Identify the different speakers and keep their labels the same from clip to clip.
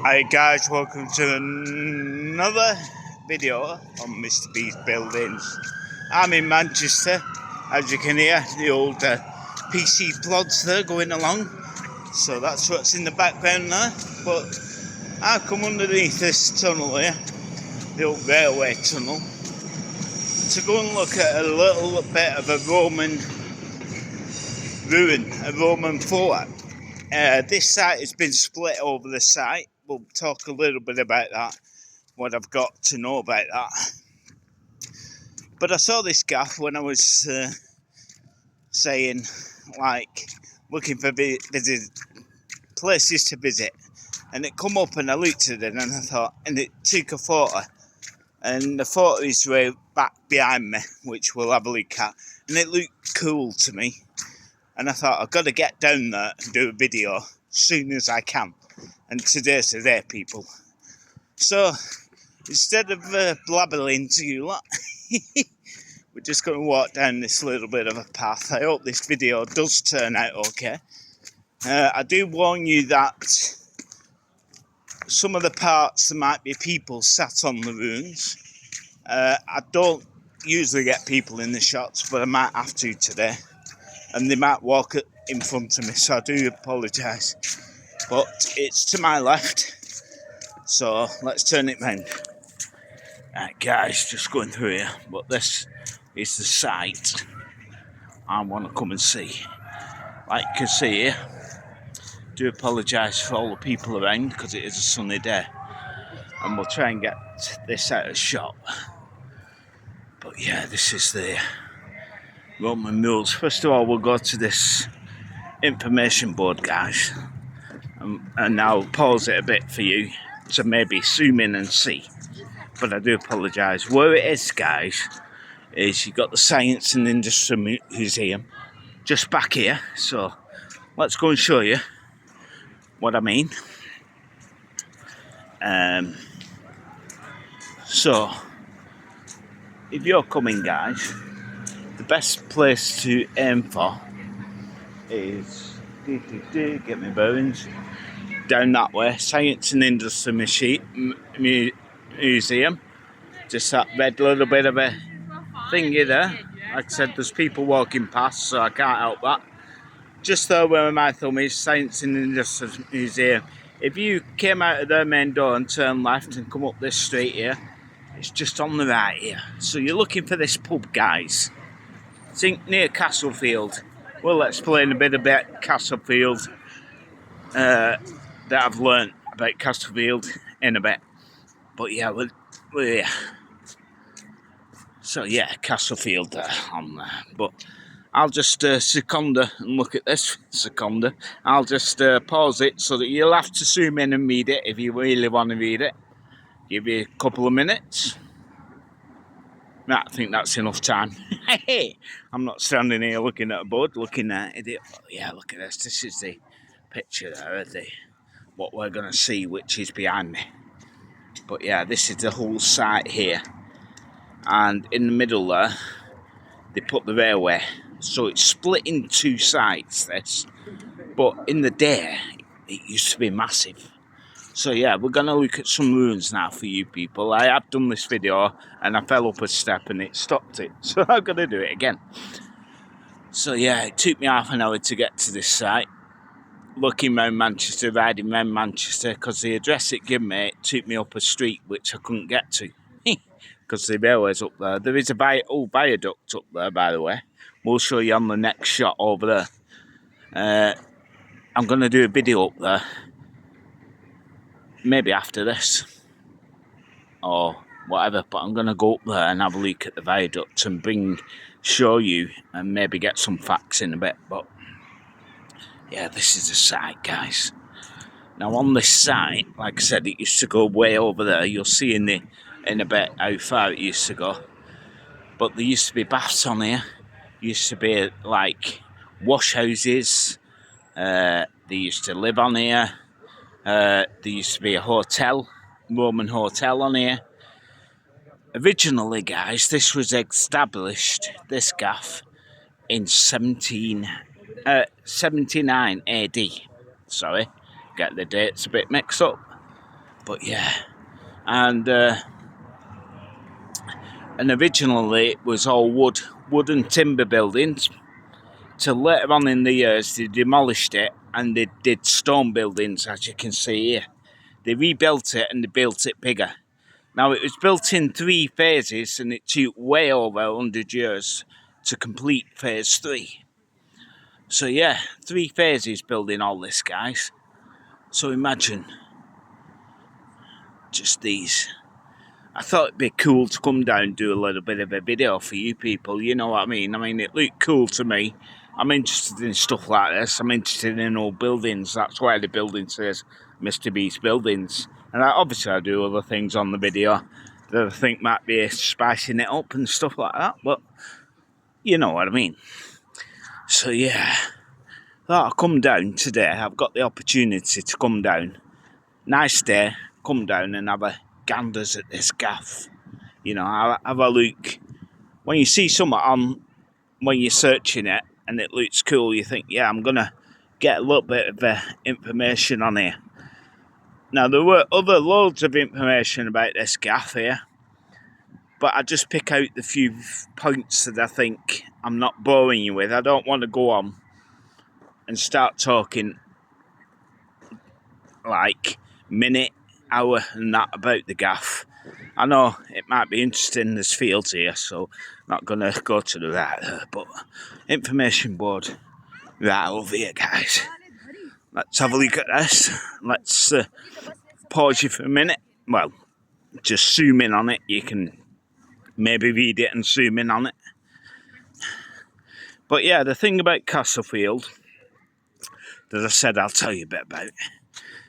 Speaker 1: Hi guys, welcome to another video on Mr. B's Buildings. I'm in Manchester, as you can hear the old PC plods there going along. So that's what's in the background there. But I've come underneath this tunnel here, the old railway tunnel, to go and look at a little bit of a Roman ruin, a Roman fort. This site has been split over the site. We'll talk a little bit about that, what I've got to know about that. But I saw this gaff when I was saying, like, looking for places to visit. And it come up and I looked at it and I thought, and it took a photo. And the photo is way back behind me, which we'll have a look at. And it looked cool to me. And I thought, I've got to get down there and do a video as soon as I can. And today's the day, people. So, instead of blabbering to you lot, we're just going to walk down this little bit of a path. I hope this video does turn out okay. I do warn you that some of the parts there might be people sat on the ruins. I don't usually get people in the shots, but I might have to today. And they might walk in front of me, so I do apologise. But it's to my left, so let's turn it round. Right, guys, just going through here, but this is the site I want to come and see. Like you can see here, do apologise for all the people around because it is a sunny day, and we'll try and get this out of shot. But yeah, this is the Roman mules. First of all, we'll go to this information board, guys. And now I'll pause it a bit for you to maybe zoom in and see. But I do apologise. Where it is, guys, is you've got the Science and Industry Museum just back here. So let's go and show you what I mean. So if you're coming, guys, the best place to aim for is, get my bearings, down that way, Science and Industry Museum. Just that red little bit of a thingy there. Like I said, there's people walking past, so I can't help that. Just there where my thumb is, Science and Industry Museum. If you came out of their main door and turned left and come up this street here, it's just on the right here. So you're looking for this pub, guys. It's near Castlefield. We'll explain a bit about Castlefield that I've learnt about Castlefield in a bit. But yeah, we're here. So yeah, Castlefield on there. But I'll just seconder and look at this. Seconder. I'll just pause it so that you'll have to zoom in and read it if you really want to read it. Give you a couple of minutes. I think that's enough time. I'm not standing here looking at a board, looking at it. Oh, yeah, look at this. This is the picture there of what we're going to see, which is behind me. But yeah, this is the whole site here. And in the middle there, they put the railway. So it's split in two sides, this. But in the day, it used to be massive. So yeah, we're going to look at some ruins now for you people. I have done this video and I fell up a step and it stopped it. So I'm going to do it again. So yeah, it took me half an hour to get to this site. Looking round Manchester, riding round Manchester, because the address it gave me, it took me up a street which I couldn't get to. Because the railway's up there. There is a old viaduct up there, by the way. We'll show you on the next shot over there. I'm going to do a video up there. Maybe after this or whatever, but I'm going to go up there and have a look at the viaduct and show you and maybe get some facts in a bit. But yeah, this is the site, guys. Now on this site, like I said, it used to go way over there. You'll see in a bit how far it used to go. But there used to be baths on here. Used to be like wash houses. They used to live on here. There used to be a hotel, Roman hotel on here. Originally, guys, this was established, this gaff, in 79 AD. Sorry, get the dates a bit mixed up. But yeah, and originally it was all wood and timber buildings. Till later on in the years, they demolished it and they did stone buildings, as you can see here. They rebuilt it and they built it bigger. Now, it was built in 3 phases and it took way over 100 years to complete phase 3. So yeah, 3 phases building all this, guys. So imagine just these. I thought it'd be cool to come down and do a little bit of a video for you people, you know what I mean? I mean, it looked cool to me. I'm interested in stuff like this. I'm interested in old buildings. That's why the building says Mr. Beast Buildings. And obviously I do other things on the video that I think might be spicing it up and stuff like that. But you know what I mean. So yeah, I'll come down today. I've got the opportunity to come down. Nice day. Come down and have a ganders at this gaff. You know, have a look. When you see something on, when you're searching it and it looks cool, you think, yeah, I'm gonna get a little bit of information on here. Now, there were other loads of information about this gaff here, but I just pick out the few points that I think I'm not boring you with. I don't want to go on and start talking like minute, hour and that about the gaff. I know it might be interesting, there's fields here, so I'm not going to go to the right there, but information board right over here, guys. Let's have a look at this. Let's pause you for a minute. Well, just zoom in on it. You can maybe read it and zoom in on it. But yeah, the thing about Castlefield that I said I'll tell you a bit about.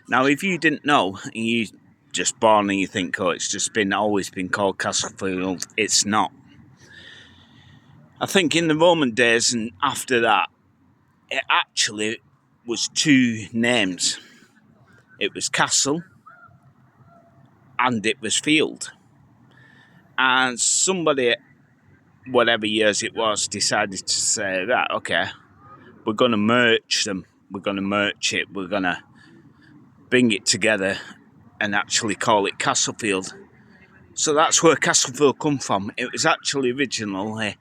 Speaker 1: Now, if you didn't know, and you just born and you think, oh, it's just always been called Castlefield, it's not. I think in the Roman days and after that, it actually was 2 names. It was Castle and it was Field. And somebody, whatever years it was, decided to say, right, okay, we're going to merge them. We're going to merge it. We're going to bring it together and actually call it Castlefield. So that's where Castlefield come from. It was actually originally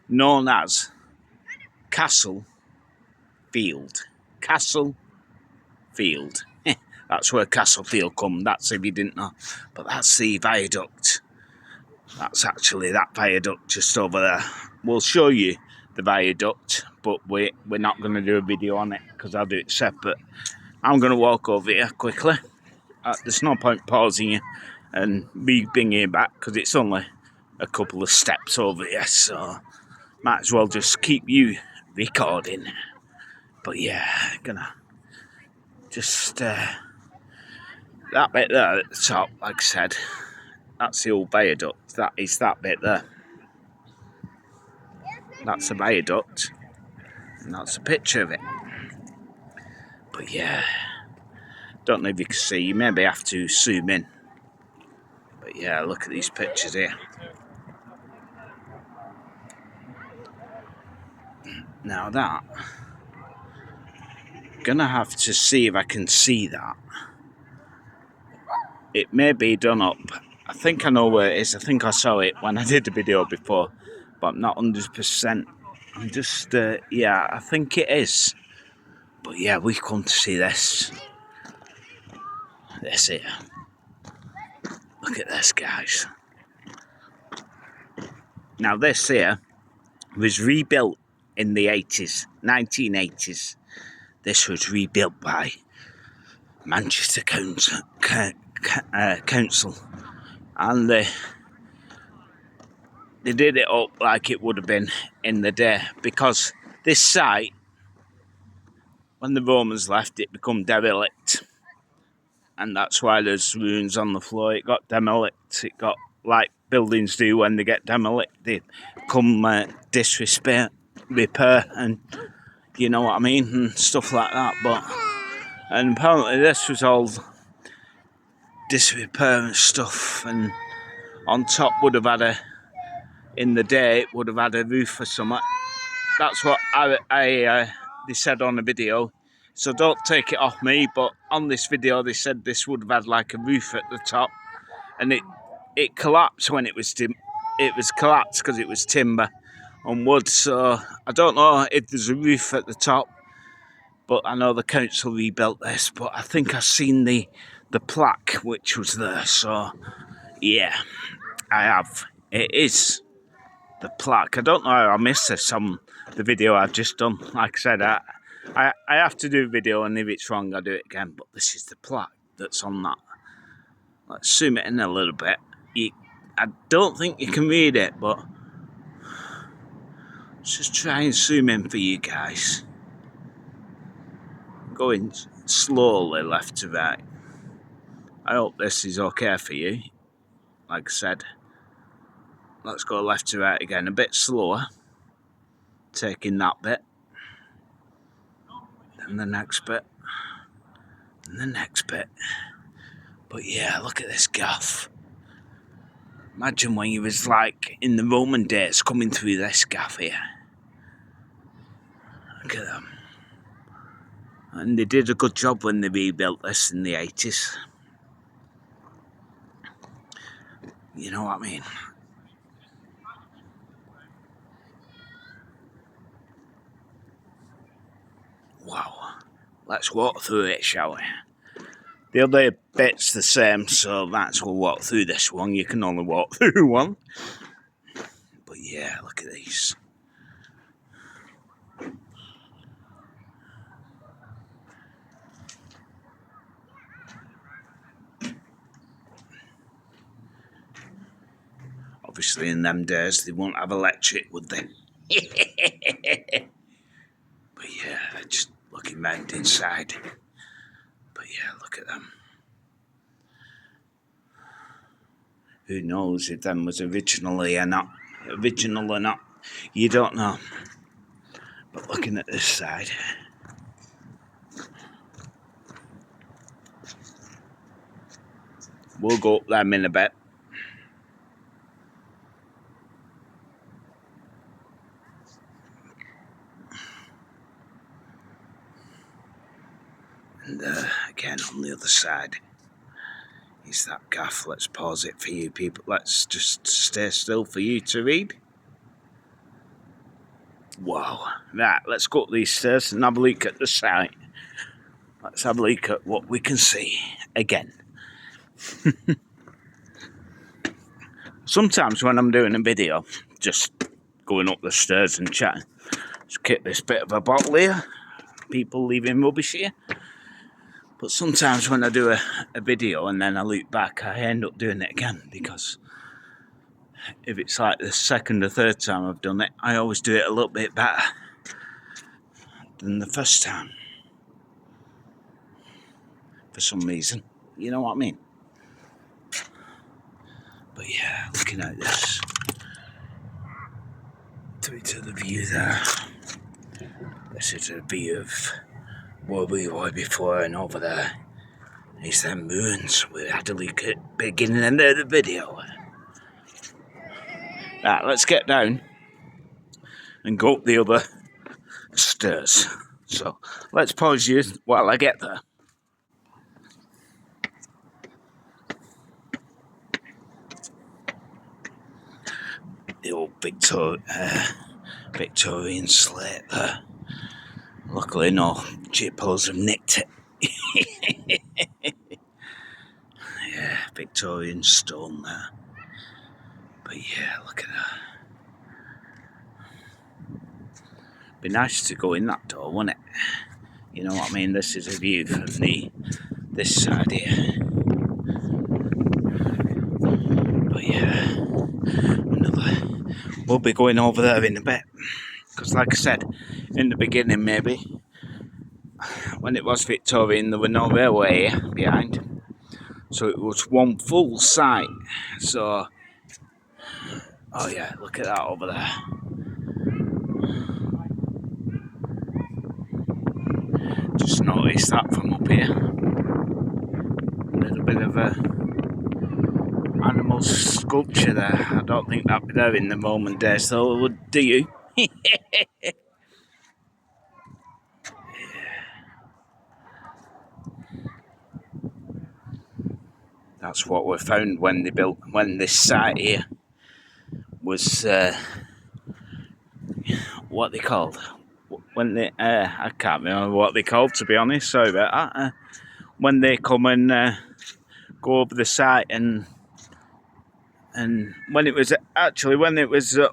Speaker 1: known as Castle Field. Castle Field. That's where Castlefield come. That's if you didn't know. But that's the viaduct. That's actually that viaduct just over there. We'll show you the viaduct, but we're not going to do a video on it because I'll do it separate. I'm going to walk over here quickly. There's no point pausing you and me bringing you back because it's only a couple of steps over here, so might as well just keep you recording. But yeah, gonna just that bit there at the top, like I said, that's the old viaduct. That is that bit there. That's a viaduct, and that's a picture of it. But yeah, don't know if you can see. You maybe have to zoom in. But yeah, look at these pictures here. Now that, gonna have to see if I can see that. It may be done up. I think I know where it is. I think I saw it when I did the video before, but I'm not 100%. I'm just, yeah, I think it is. But yeah, we've come to see this. This here. Look at this, guys. Now this here was rebuilt in the 80s, 1980s. This was rebuilt by Manchester Council, and they did it up like it would have been in the day, because this site, when the Romans left, it became derelict, and that's why there's ruins on the floor. It got derelict. It got like buildings do when they get derelict. They come disrepair, and you know what I mean, and stuff like that. And apparently this was all disrepair and stuff, and on top would have had in the day it would have had a roof or something. That's what they said on the video, so don't take it off me, but on this video they said this would have had like a roof at the top, and it collapsed when it was collapsed because it was timber and wood. So I don't know if there's a roof at the top, but I know the council rebuilt this. But I think I've seen the plaque which was there. So yeah, I have. It is the plaque. I don't know how I missed this on the video I've just done. Like I said, I have to do a video, and if it's wrong, I'll do it again. But this is the plaque that's on that. Let's zoom it in a little bit. I don't think you can read it, but let's just try and zoom in for you guys. Going slowly left to right. I hope this is okay for you. Like I said, let's go left to right again, a bit slower. Taking that bit. And the next bit. And the next bit. But yeah, look at this gaff. Imagine when you was like in the Roman days coming through this gaff here. Look at them. And they did a good job when they rebuilt this in the 80s. You know what I mean? Wow. Let's walk through it, shall we? The other bit's the same, so that's we'll walk through this one. You can only walk through one. But yeah, look at these. Obviously in them days they won't have electric, would they? But yeah, just looking round inside. But yeah, look at them. Who knows if them was original or not. You don't know. But looking at this side. We'll go up them in a bit. And again on the other side is that gaff. Let's pause it for you people. Let's just stay still for you to read. Wow. Right, let's go up these stairs and have a look at the site. Let's have a look at what we can see again. Sometimes when I'm doing a video, just going up the stairs and chatting, just kick this bit of a bottle here. People leaving rubbish here. But sometimes when I do a video and then I look back, I end up doing it again, because if it's like the second or third time I've done it, I always do it a little bit better than the first time. For some reason, you know what I mean? But yeah, looking at this, through to the view there. This is a view of where we were before, and over there is them ruins we had to look at beginning of the video. Right, let's get down and go up the other stairs. So let's pause you while I get there. The old Victorian slate there. Luckily no chippos have nicked it. Yeah, Victorian stone there. But yeah, look at that. Be nice to go in that door, wouldn't it? You know what I mean? This is a view from this side here. But yeah, we'll be going over there in a bit. Because like I said, in the beginning maybe, when it was Victorian, there were no railway behind. So it was one full site. So, oh yeah, look at that over there. Just noticed that from up here. A little bit of a animal sculpture there. I don't think that'd be there in the Roman days though, would do you? That's what we found when this site here was what they called. When they, I can't remember what they called, to be honest. Sorry about that. When they come and go over the site, and when it was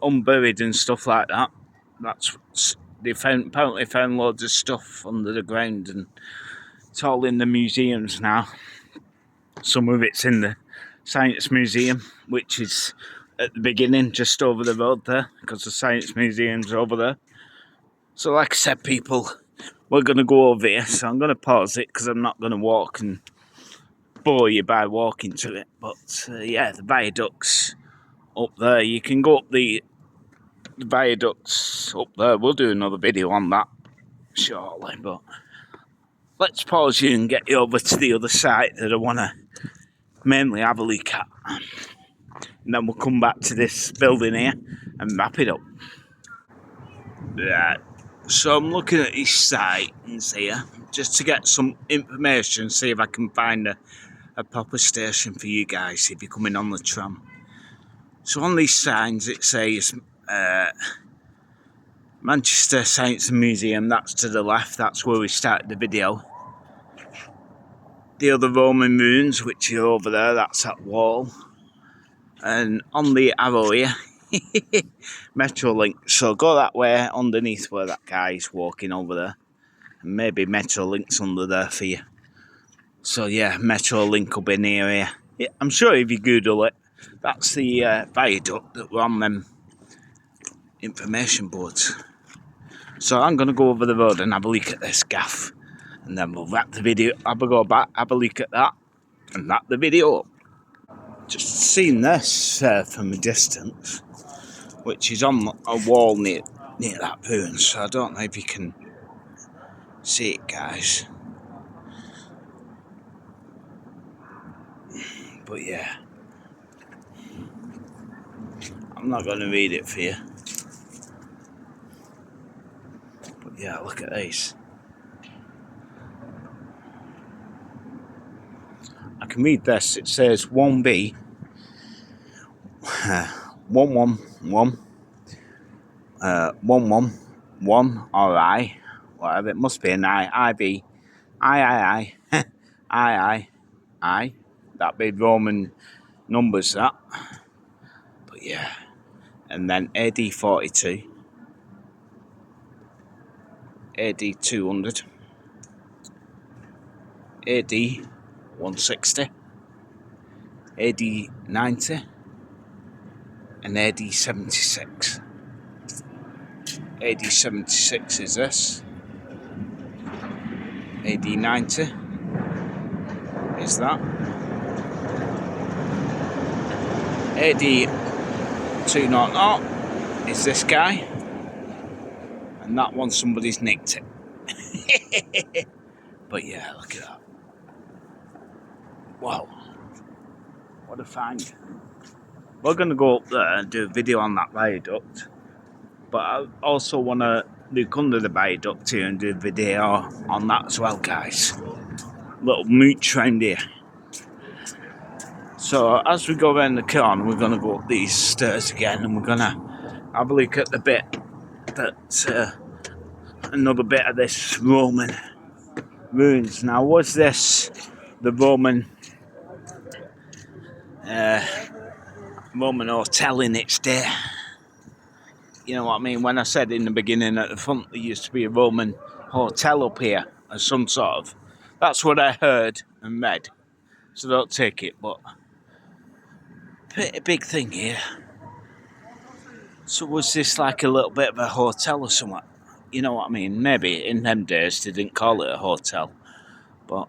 Speaker 1: unburied and stuff like that, they apparently found loads of stuff under the ground, and it's all in the museums now. Some of it's in the Science Museum, which is at the beginning, just over the road there, because the Science Museum's over there. So like I said, people, we're going to go over here, so I'm going to pause it because I'm not going to walk and bore you by walking to it. But yeah, the viaducts up there, you can go up the viaducts up there. We'll do another video on that shortly, but let's pause you and get you over to the other side that I want to mainly have a look at. And then we'll come back to this building here and wrap it up. Right, so I'm looking at these signs here just to get some information, see if I can find a proper station for you guys if you're coming on the tram. So on these signs it says Manchester Science Museum, that's to the left, that's where we started the video. The other Roman ruins, which are over there, that's that wall. And on the arrow here, Metrolink. So go that way underneath where that guy is walking over there. And maybe Metrolink's under there for you. So yeah, Metrolink will be near here. Yeah, I'm sure if you Google it, that's the viaduct that were on them information boards. So I'm going to go over the road and have a look at this gaff. And then we'll wrap the video, have a go back, have a look at that, and wrap the video up. Just seen this from a distance, which is on a wall near that ruin, so I don't know if you can see it, guys. But yeah, I'm not going to read it for you. But yeah, look at these. I can read this. It says 1B 111 111 or I, whatever, it must be an IV I that big Roman numbers, that. But yeah, and then AD 42, AD 200, AD 160, AD 90, and AD 76. AD 76 is this. AD 90 is that. AD 200 is this guy. And that one, somebody's nicked it. But yeah, look at that. Wow. What a find. We're going to go up there and do a video on that viaduct. But I also want to look under the viaduct here and do a video on that as well, guys. Little mooch round here. So as we go around the corner, we're going to go up these stairs again, and we're going to have a look at the bit that another bit of this Roman ruins. Now, was this the Roman hotel in its day? You know what I mean? When I said in the beginning at the front there used to be a Roman hotel up here, or some sort of. That's what I heard and read. So don't take it, but pretty big thing here. So was this like a little bit of a hotel or something? You know what I mean? Maybe in them days they didn't call it a hotel, but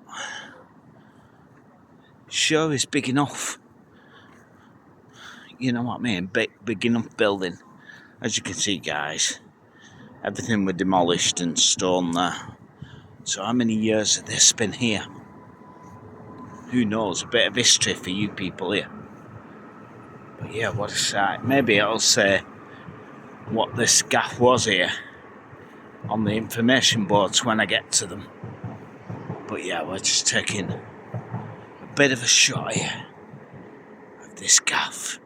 Speaker 1: sure is big enough. You know what I mean? Big enough building. As you can see, guys, everything was demolished and stone there. So how many years have this been here? Who knows? A bit of history for you people here. But yeah, what a sight. Maybe it'll say what this gaff was here on the information boards when I get to them. But yeah, we're just taking a bit of a shot here. this gaff.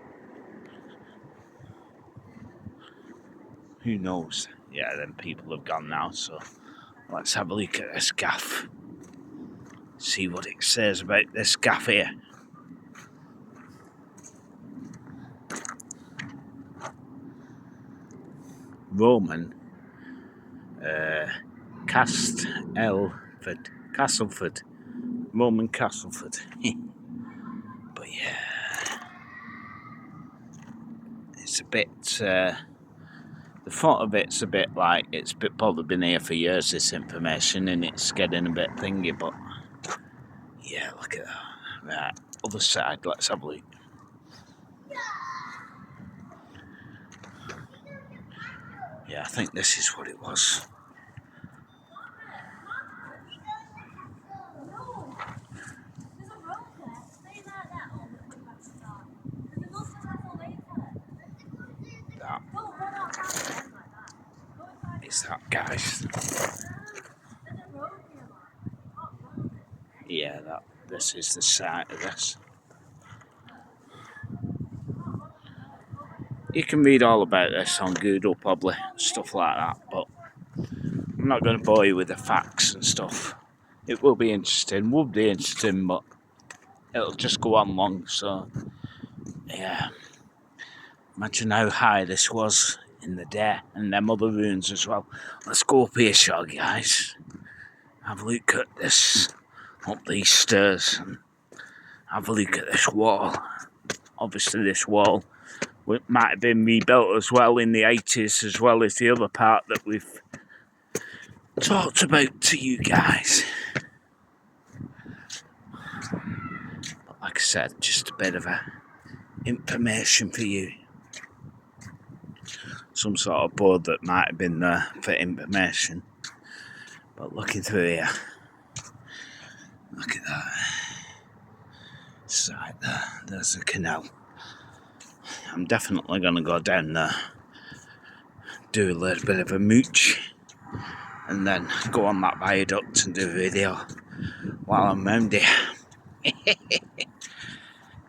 Speaker 1: Who knows? Yeah, then people have gone now, so let's have a look at this gaff. See what it says about this gaff here. Roman Castleford. Roman Castleford. But yeah, it's a bit, the front of it's a bit like, it's probably been here for years, this information, and it's getting a bit thingy, but yeah, look at that. Right, other side, let's have a look. Yeah, I think this is what it was. That is that, guys. Yeah, this is the site of this. You can read all about this on Google, probably, stuff like that, but I'm not going to bore you with the facts and stuff. It will be interesting, but it'll just go on long, so yeah. Imagine how high this was in the day, and them other ruins as well. Let's go up here, shall we, guys? Have a look at this, up these stairs, and have a look at this wall. Obviously this wall might have been rebuilt as well in the 80s, as well as the other part that we've talked about to you guys. But like I said, just a bit of information for you. Some sort of board that might have been there for information. But looking through here, look at that. It's right there. There's the canal. I'm definitely going to go down there, do a little bit of a mooch, and then go on that viaduct and do a video while I'm round here.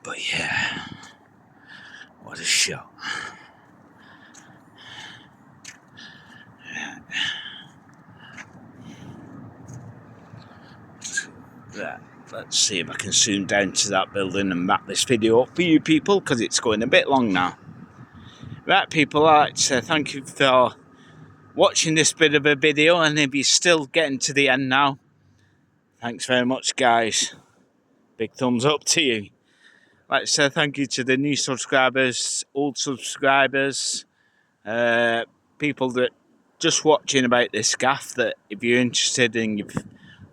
Speaker 1: But yeah, what a show. Right, let's see if I can zoom down to that building and wrap this video up for you people, because it's going a bit long now. Right, people, I'd like to say thank you for watching this bit of a video, and if you're still getting to the end now, thanks very much, guys. Big thumbs up to you. I'd like to say thank you to the new subscribers, old subscribers, people that just watching about this gaff, that if you're interested and you've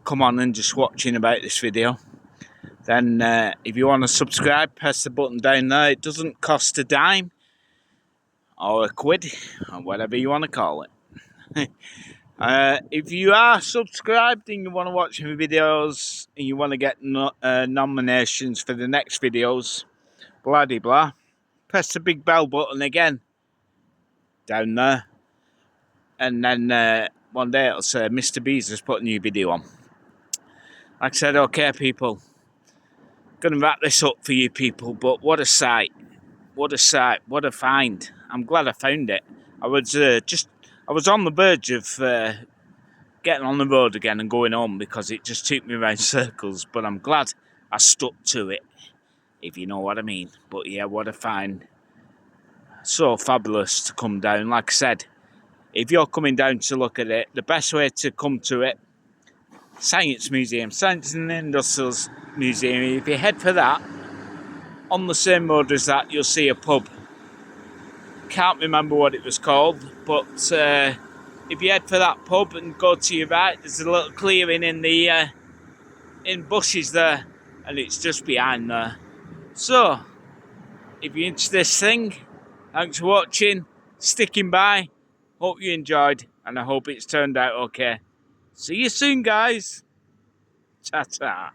Speaker 1: come on and just watching about this video, then if you want to subscribe, press the button down there. It doesn't cost a dime or a quid or whatever you want to call it. If you are subscribed and you want to watch my videos and you want to get nominations for the next videos, blah de blah, press the big bell button again down there, and then one day it'll say Mr. B's has put a new video on. Like I said, okay people, gonna wrap this up for you people, but what a sight, what a find. I'm glad I found it. I was on the verge of getting on the road again and going home, because it just took me around circles, but I'm glad I stuck to it, if you know what I mean. But yeah, what a find. So fabulous to come down. Like I said, if you're coming down to look at it, the best way to come to it, Science Museum, Science and Industrials Museum. If you head for that, on the same road as that, you'll see a pub. Can't remember what it was called, but if you head for that pub and go to your right, there's a little clearing in the in bushes there, and it's just behind there. So, if you're into this thing, thanks for watching, sticking by. Hope you enjoyed, and I hope it's turned out okay. See you soon, guys. Ta-ta.